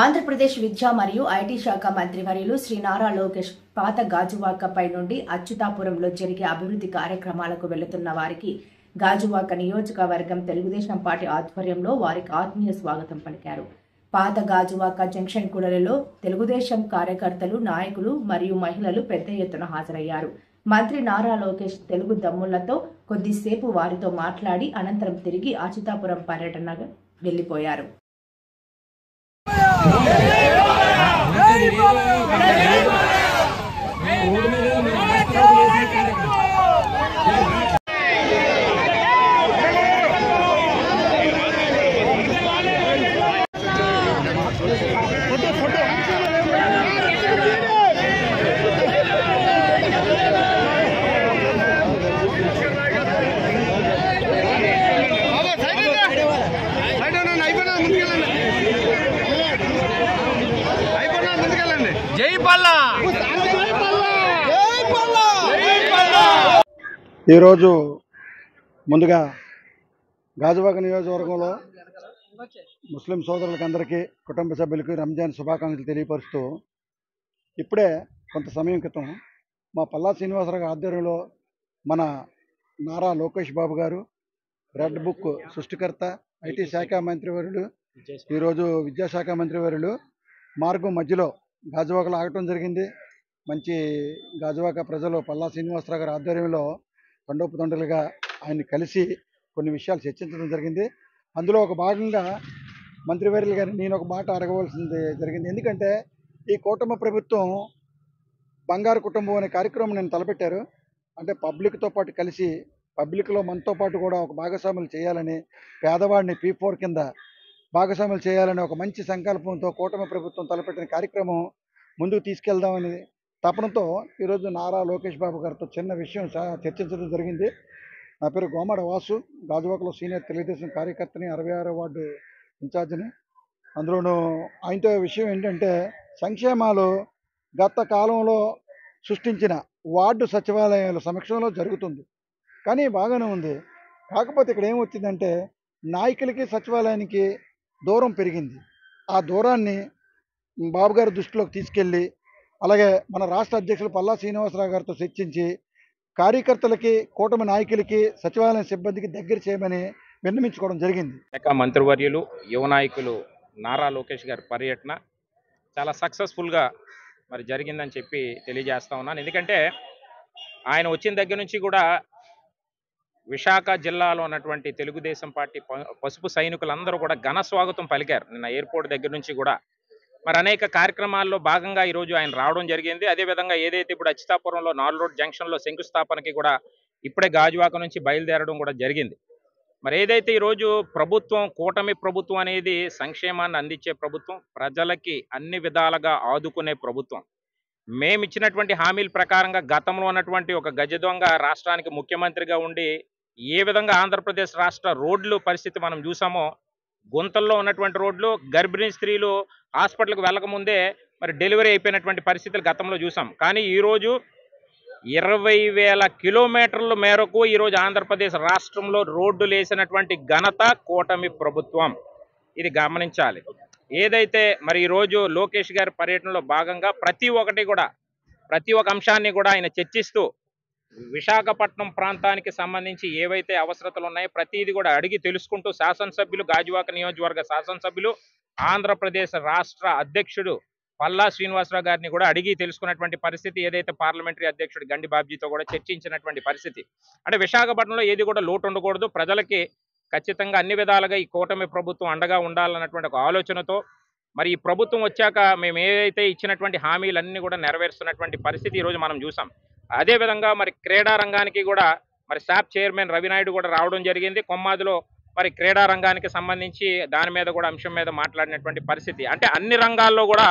ఆంధ్రప్రదేశ్ విద్యా మరియు ఐటీ శాఖ మంత్రివర్యులు శ్రీ నారా లోకేష్ పాత గాజువాకపై నుండి అచ్యుతాపురంలో జరిగే అభివృద్ధి కార్యక్రమాలకు వెళుతున్న వారికి గాజువాక నియోజకవర్గం తెలుగుదేశం పార్టీ ఆధ్వర్యంలో వారికి ఆత్మీయ స్వాగతం పలికారు. పాత గాజువాక జంక్షన్ కూడలిలో తెలుగుదేశం కార్యకర్తలు, నాయకులు మరియు మహిళలు పెద్ద ఎత్తున హాజరయ్యారు. మంత్రి నారా లోకేష్ తెలుగు దమ్ములతో కొద్దిసేపు వారితో మాట్లాడి అనంతరం తిరిగి అచ్యుతాపురం పర్యటనగా వెళ్లిపోయారు. ఈరోజు ముందుగా గాజువాక నియోజకవర్గంలో ముస్లిం సోదరులకు అందరికీ, కుటుంబ సభ్యులకి రంజాన్ శుభాకాంక్షలు తెలియపరుస్తూ, ఇప్పుడే కొంత సమయం క్రితం మా పల్లా శ్రీనివాసరావు ఆధ్వర్యంలో మన నారా లోకేష్ బాబు గారు, రెడ్ బుక్ సృష్టికర్త, ఐటీ శాఖ మంత్రివర్యులు, ఈరోజు విద్యాశాఖ మంత్రివర్యులు మార్గం మధ్యలో గాజువాకలో ఆగటం జరిగింది. మంచి గాజువాక ప్రజలు పల్లా శ్రీనివాసరావు గారి ఆధ్వర్యంలో తండోపతండులుగా ఆయన్ని కలిసి కొన్ని విషయాలు చర్చించడం జరిగింది. అందులో ఒక భాగంగా మంత్రివర్యులు గారిని నేను ఒక మాట అడగవలసింది జరిగింది. ఎందుకంటే ఈ కూటమి ప్రభుత్వం బంగారు కుటుంబం అనే కార్యక్రమం నేను తలపెట్టారు. అంటే పబ్లిక్తో పాటు కలిసి, పబ్లిక్లో మనతో పాటు కూడా ఒక భాగస్వాములు చేయాలని, పేదవాడిని P4 కింద భాగస్వాములు చేయాలని ఒక మంచి సంకల్పంతో కూటమి ప్రభుత్వం తలపెట్టిన కార్యక్రమం ముందుకు తీసుకెళ్దామని తపనతో ఈరోజు నారా లోకేష్ బాబు గారితో చిన్న విషయం చర్చించడం జరిగింది. నా పేరు గోమాడ వాసు, గాజువాకలో సీనియర్ తెలుగుదేశం కార్యకర్తని, 66వ వార్డు ఇన్ఛార్జిని. అందులోనూ ఆయనతో విషయం ఏంటంటే, సంక్షేమాలు గత కాలంలో సృష్టించిన వార్డు సచివాలయాల సమక్షంలో జరుగుతుంది, కానీ బాగానే ఉంది. కాకపోతే ఇక్కడ ఏమొచ్చిందంటే, నాయకులకి సచివాలయానికి దూరం పెరిగింది. ఆ దూరాన్ని బాబు గారి దృష్టిలోకి తీసుకెళ్ళి, అలాగే మన రాష్ట్ర అధ్యక్షులు పల్లా శ్రీనివాసరావు గారితో చర్చించి, కార్యకర్తలకి, కూటమి నాయకులకి, సచివాలయం సిబ్బందికి దగ్గర చేయమని విన్నవించుకోవడం జరిగింది. మంత్రివర్యులు, యువ నాయకులు నారా లోకేష్ గారి పర్యటన చాలా సక్సెస్ఫుల్గా మరి జరిగిందని చెప్పి తెలియజేస్తా ఉన్నాను. ఎందుకంటే ఆయన వచ్చిన దగ్గర నుంచి కూడా విశాఖ జిల్లాలో ఉన్నటువంటి తెలుగుదేశం పార్టీ పసుపు సైనికులందరూ కూడా ఘన స్వాగతం పలికారు. నిన్న ఎయిర్పోర్ట్ దగ్గర నుంచి కూడా మరి అనేక కార్యక్రమాల్లో భాగంగా ఈరోజు ఆయన రావడం జరిగింది. అదేవిధంగా ఏదైతే ఇప్పుడు అచ్యుతాపురంలో 4 రోడ్ జంక్షన్లో శంకుస్థాపనకి కూడా ఇప్పుడే గాజువాక నుంచి బయలుదేరడం కూడా జరిగింది. మరి ఏదైతే ఈరోజు ప్రభుత్వం, కూటమి ప్రభుత్వం అనేది సంక్షేమాన్ని అందించే ప్రభుత్వం, ప్రజలకి అన్ని విధాలుగా ఆదుకునే ప్రభుత్వం. మేమిచ్చినటువంటి హామీల ప్రకారంగా గతంలో ఉన్నటువంటి ఒక గజ దొంగ రాష్ట్రానికి ముఖ్యమంత్రిగా ఉండి ఏ విధంగా ఆంధ్రప్రదేశ్ రాష్ట్ర రోడ్లు పరిస్థితి మనం చూసామో, గుంతల్లో ఉన్నటువంటి రోడ్లు, గర్భిణీ స్త్రీలు హాస్పిటల్కి వెళ్ళకముందే మరి డెలివరీ అయిపోయినటువంటి పరిస్థితులు గతంలో చూసాం. కానీ ఈరోజు 20,000 కిలోమీటర్ల మేరకు ఈరోజు ఆంధ్రప్రదేశ్ రాష్ట్రంలో రోడ్డులు వేసినటువంటి ఘనత కూటమి ప్రభుత్వం. ఇది గమనించాలి. ఏదైతే మరి ఈరోజు లోకేష్ గారి పర్యటనలో భాగంగా ప్రతి ఒక్క అంశాన్ని కూడా ఆయన చర్చిస్తూ, విశాఖపట్నం ప్రాంతానికి సంబంధించి ఏవైతే అవసరతలు ఉన్నాయో ప్రతిదీ కూడా అడిగి తెలుసుకుంటూ, శాసనసభ్యులు, గాజువాక నియోజకవర్గ శాసనసభ్యులు, ఆంధ్రప్రదేశ్ రాష్ట్ర అధ్యక్షుడు పల్లా శ్రీనివాసరావు గారిని కూడా అడిగి తెలుసుకున్నటువంటి పరిస్థితి, ఏదైతే పార్లమెంటరీ అధ్యక్షుడు గండి బాబ్జీతో కూడా చర్చించినటువంటి పరిస్థితి. అంటే విశాఖపట్నంలో ఏది కూడా లోటు ఉండకూడదు, ప్రజలకి ఖచ్చితంగా అన్ని విధాలుగా ఈ కూటమి ప్రభుత్వం అండగా ఉండాలన్నటువంటి ఒక ఆలోచనతో మరి ఈ ప్రభుత్వం వచ్చాక మేము ఏదైతే ఇచ్చినటువంటి హామీలన్నీ కూడా నెరవేరుస్తున్నటువంటి పరిస్థితి ఈరోజు మనం చూసాం. అదేవిధంగా మరి క్రీడా రంగానికి కూడా మరి SAP చైర్మన్ రవినాయుడు కూడా రావడం జరిగింది. కొమ్మాదిలో మరి క్రీడా రంగానికి సంబంధించి దాని మీద కూడా అంశం మీద మాట్లాడినటువంటి పరిస్థితి. అంటే అన్ని రంగాల్లో కూడా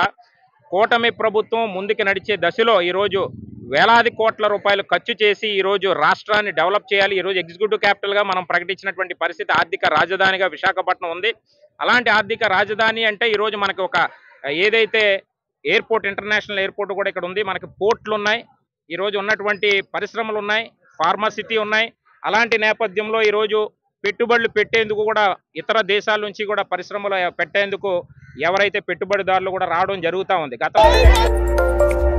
కూటమి ప్రభుత్వం ముందుకు నడిచే దశలో ఈరోజు వేలాది కోట్ల రూపాయలు ఖర్చు చేసి ఈరోజు రాష్ట్రాన్ని డెవలప్ చేయాలి. ఈరోజు ఎగ్జిక్యూటివ్ క్యాపిటల్గా మనం ప్రకటించినటువంటి పరిస్థితి, ఆర్థిక రాజధానిగా విశాఖపట్నం ఉంది. అలాంటి ఆర్థిక రాజధాని అంటే ఈరోజు మనకి ఒక ఏదైతే ఎయిర్పోర్ట్, ఇంటర్నేషనల్ ఎయిర్పోర్ట్ కూడా ఇక్కడ ఉంది, మనకి పోర్ట్లు ఉన్నాయి, ఈరోజు ఉన్నటువంటి పరిశ్రమలు ఉన్నాయి, ఫార్మాసిటీ ఉన్నాయి. అలాంటి నేపథ్యంలో ఈరోజు పెట్టుబడులు పెట్టేందుకు కూడా ఇతర దేశాల నుంచి కూడా పరిశ్రమలు పెట్టేందుకు ఎవరైతే పెట్టుబడిదారులు కూడా రావడం జరుగుతూ ఉంది. గతంలో